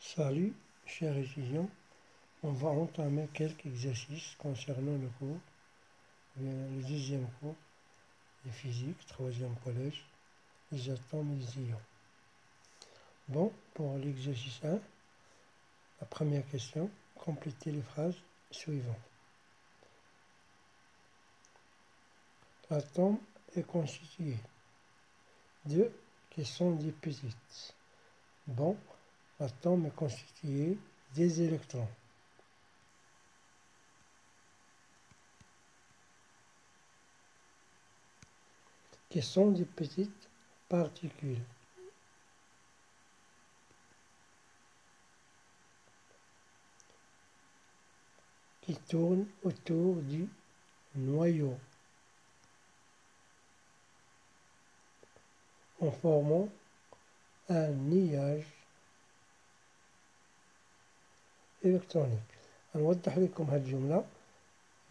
Salut, chers étudiants. On va entamer quelques exercices concernant le cours, le deuxième cours de physique, troisième collège, les atomes et les ions. Bon, pour l'exercice 1, la première question, complétez les phrases suivantes. L'atome est constitué de qui sont des petites. Bon, l'atome est constitué des électrons. Qui sont des petites particules. Qui tournent autour du noyau en formant un nuage إلكتروني. هنوضح لكم هذه الجملة.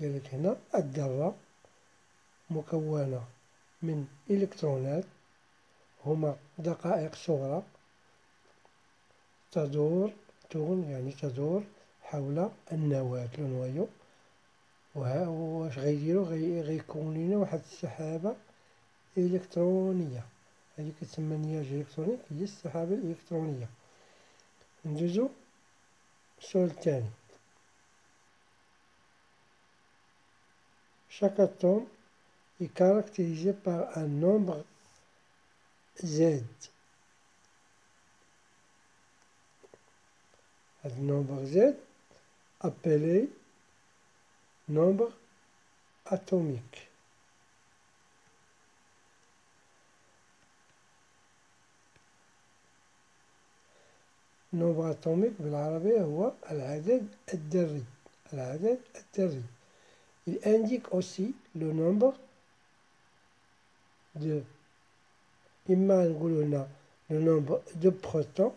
قالك هنا الذرة مكونة من إلكترونات هما دقائق صغرى تدور تدور حول النواة النويو، واش غيديرو غيكون لنا واحد السحابة إلكترونية. هذه كتسمى نياج إلكتروني، هي السحابة الإلكترونية. ندوزو السؤال الثاني. Chaque atome est caractérisé par un nombre Z. Le nombre Z appelé nombre atomique. nombre atomique بالعربية هو العدد الذري. العدد الذري. Il indique aussi le nombre de إما نقولو هنا le nombre de protons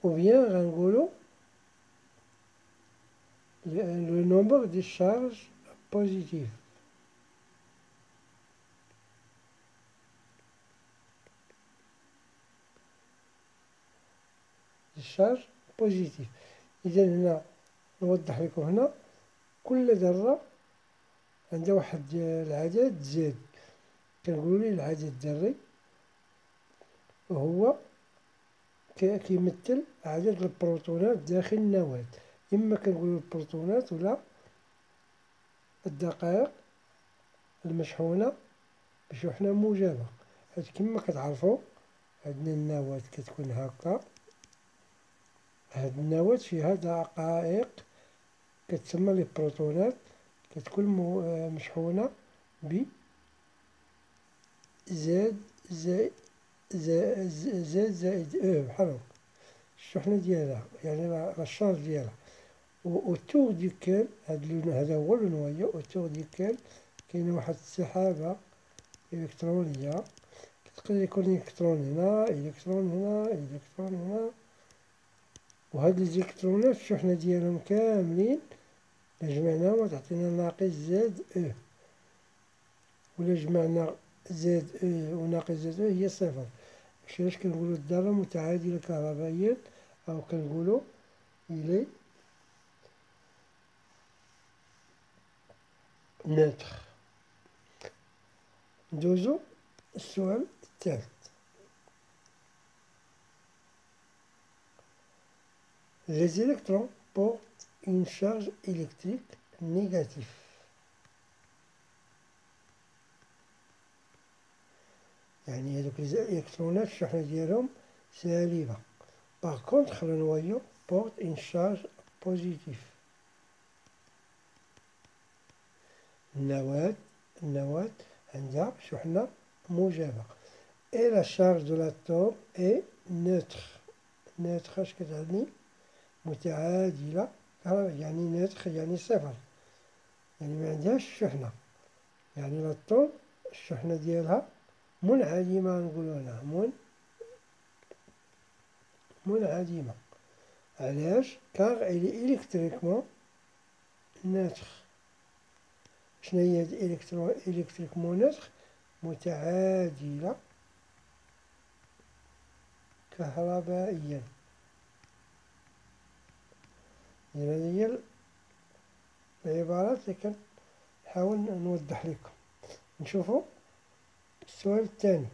ou bien غنقولو le nombre de charges positives. الشارج بوزيتيف. إذا هنا نوضح لكم هنا كل ذرة عندها واحد العدد زد. كنقولوا ليه العدد الذري وهو كيمثل عدد البروتونات داخل النواة. إما كنقولوا البروتونات ولا الدقائق المشحونة بشحنة موجبة. حيت كما كتعرفوا عندنا النواة كتكون هكا. هاد النواة فيها دقائق كتسمى لي بروتونات كتكون مشحونة ب زد زائد بحال هكا الشحنة ديالها، يعني لا الشارج ديالها. وأوتور ديكال هذا هو النويو. أوتور ديكال كاينة واحد السحابة إلكترونية. كتقدر يكون إلكترون هنا، إلكترون هنا، إلكترون هنا. وهاد الإلكترونات الشحنة ديالهم كاملين إلا جمعناهم تعطينا ناقص زد أو، ولا جمعنا زد أو وناقص زد أو هي صفر. علاش كنقولو الذرة متعادلة كهربائيا، أو كنقولو إلي نوتر. ندوزو السؤال الثالث. Les électrons portent une charge électrique négative. يعني هذوك الإلكترونات الشحنة ديالهم سالبة. Par contre le noyau porte une charge positive. النواة عندها شحنة موجبة. Et la charge de l'atome est neutre. neutre اش كتعني؟ متعادلة. يعني نوتر يعني صفر، يعني ما عندهاش شحنة. يعني الأطوم الشحنة ديالها منعدمة. نقولو هنا منعدمة. علاش؟ كاغ إلي إلكتريكمون نوتر. شناهي هاد إلكتريكمون نوتر؟ متعادلة كهربائيا. إذن هذه هي العبارات اللي كنحاول نوضح لكم. نشوفوا السؤال الثاني.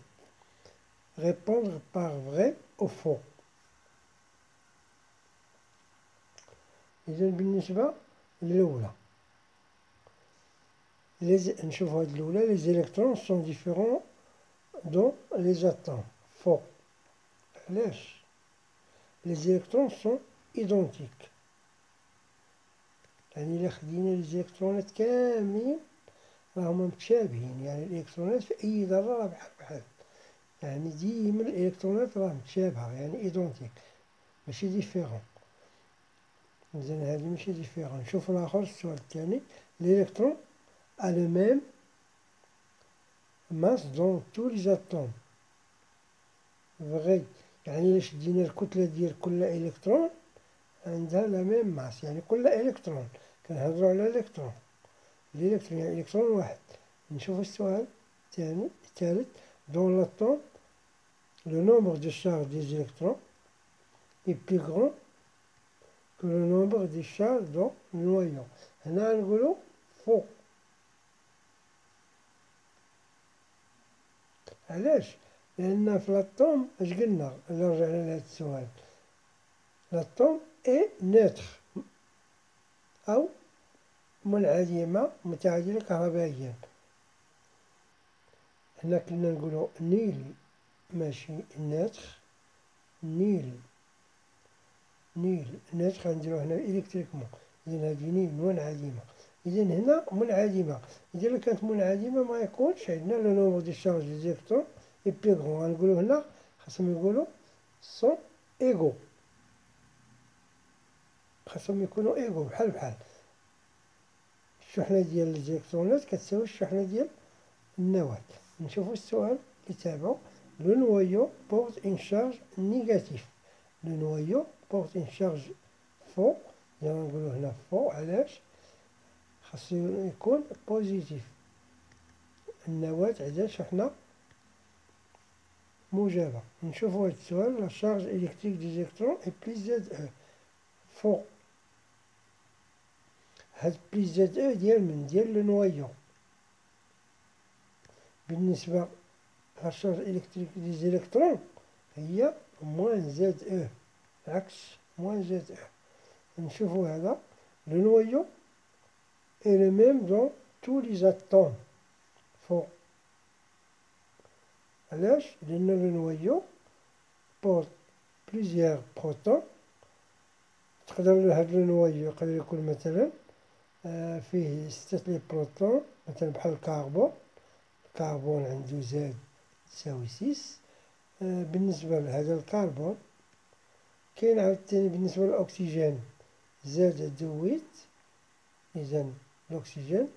répondre par vrai ou faux. إذن بالنسبة للأولى نشوفوا هاد الأولى les électrons sont différents dans les atomes. faux. علاش؟ les électrons sont identiques. يعني إلا خدينا الإلكترونات كاملين راهم متشابهين، يعني الإلكترونات في أي ذرة راه بحال يعني ديما الإلكترونات راه متشابهة، يعني إيدونتيك ماشي ديفيرون. إذن هادي ماشي ديفيرون. نشوفو الآخر السؤال الثاني. الإلكترون a le même masse dans tous les atomes. فغي، يعني إلا شدينا الكتلة ديال كل إلكترون عندها لا ميم ماس، يعني كل إلكترون كنهضرو على إلكترون. الإلكترون يعني إلكترون واحد. نشوف السؤال الثاني الثالث. dans l'atome le nombre de charges des électrons est plus grand que le nombre de charges dans le noyau. هنا نقولو فوق. علاش؟ لأن في الأطوم اش قلنا إلا رجعنا لهاد السؤال، الأطوم إي نوتر أو منعدمة متعادلة كهربائيا. هنا كنا نقولو نيل ماشي نوتر، نيل نوتر غنديرو هنا إلكتريكمون. إذن هادي نيل منعدمة. إذن هنا منعدمة. إذا إلا كانت منعدمة ما يكونش عندنا لو نومبر دي شارج دي زيكترون إي بلي غون. غنقولو هنا خاصهم يقولو سون إيغو، خاصهم يكونو إيغو بحال. الشحنة ديال الزيكترونات كتساوي الشحنة ديال النواة. نشوفو السؤال اللي تابعو. لو نويو بورت إن شارج نيجاتيف. لو نويو بورت إن شارج فو. يعني نقولو هنا فو. علاش؟ خاصو يكون بوزيتيف. النواة عندها شحنة موجبة. نشوفو هاد السؤال. لا شارج إلكتريك دي زيكترون إي بليس زد أو. فو. هاد بليس زد أو ديال من؟ ديال لو نويو. بالنسبة لا شارج إلكتريك دي زيكترون هي موان زد أو، العكس موان زد أو. نشوفو هذا. لو نويو إي لو ميم دون تو لي زاتوم. فو. علاش؟ لأن لو نويو بورت بليزيور بروتون. تقدر هاد لو نويو يقدر يكون مثلا فيه 6 لي بروتون مثلا بحال الكربون. الكربون عندو زاد تساوي 6. بالنسبة لهذا الكربون كاين عاوتاني بالنسبة للأكسجين زاد عندو 8. إذن الأكسجين،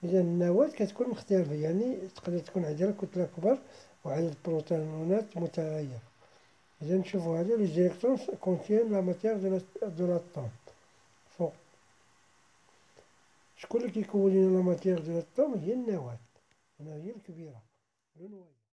إذن النواة كتكون مختلفة، يعني تقدر تكون عندها كتلة كبر وعدد البروتونات متغير. إذا نشوفو هذا لي زيكترون كونتيان لا ماتيغ دو لاتوم. فوق. شكون اللي كيكون لينا لا ماتيغ دو لاتوم؟ هي النواة. هنا هي الكبيرة.